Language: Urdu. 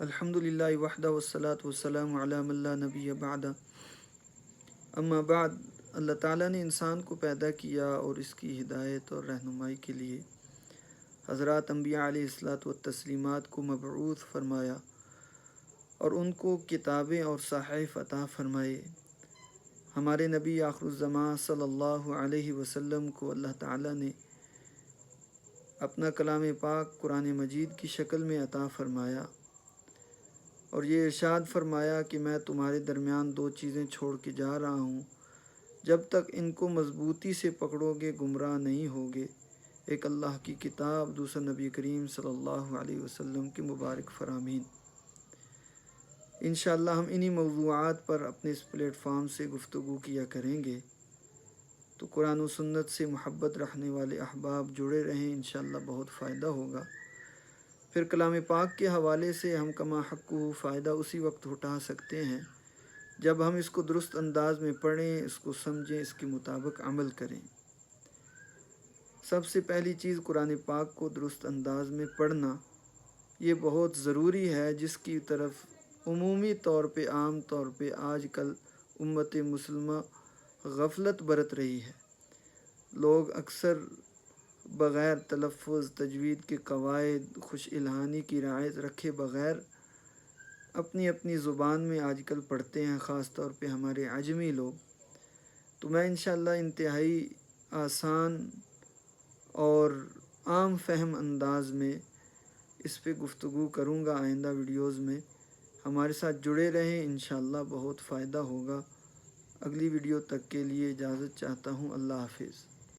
الحمدللہ وحدہ والصلاۃ والسلام علی من لا نبی بعدہ اما بعد۔ اللہ تعالیٰ نے انسان کو پیدا کیا اور اس کی ہدایت اور رہنمائی کے لیے حضرات انبیاء علیہ الصلاۃ والتسلیمات کو مبعوث فرمایا اور ان کو کتابیں اور صحائف عطا فرمائے۔ ہمارے نبی آخر الزمان صلی اللہ علیہ وسلم کو اللہ تعالیٰ نے اپنا کلام پاک قرآن مجید کی شکل میں عطا فرمایا اور یہ ارشاد فرمایا کہ میں تمہارے درمیان دو چیزیں چھوڑ کے جا رہا ہوں، جب تک ان کو مضبوطی سے پکڑو گے گمراہ نہیں ہوگے۔ ایک اللہ کی کتاب، دوسرا نبی کریم صلی اللہ علیہ وسلم کے مبارک فرامین۔ انشاءاللہ ہم انہی موضوعات پر اپنے اس پلیٹ فارم سے گفتگو کیا کریں گے، تو قرآن و سنت سے محبت رکھنے والے احباب جڑے رہیں، انشاءاللہ بہت فائدہ ہوگا۔ پھر کلام پاک کے حوالے سے ہم کما حق فائدہ اسی وقت اٹھا سکتے ہیں جب ہم اس کو درست انداز میں پڑھیں، اس کو سمجھیں، اس کے مطابق عمل کریں۔ سب سے پہلی چیز قرآن پاک کو درست انداز میں پڑھنا، یہ بہت ضروری ہے، جس کی طرف عمومی طور پہ عام طور پہ آج کل امت مسلمہ غفلت برت رہی ہے۔ لوگ اکثر بغیر تلفظ، تجوید کے قواعد، خوش الحانی کی رعایت رکھے بغیر اپنی اپنی زبان میں آج کل پڑھتے ہیں، خاص طور پہ ہمارے عجمی لوگ۔ تو میں انشاءاللہ انتہائی آسان اور عام فہم انداز میں اس پہ گفتگو کروں گا آئندہ ویڈیوز میں۔ ہمارے ساتھ جڑے رہیں، انشاءاللہ بہت فائدہ ہوگا۔ اگلی ویڈیو تک کے لیے اجازت چاہتا ہوں۔ اللہ حافظ۔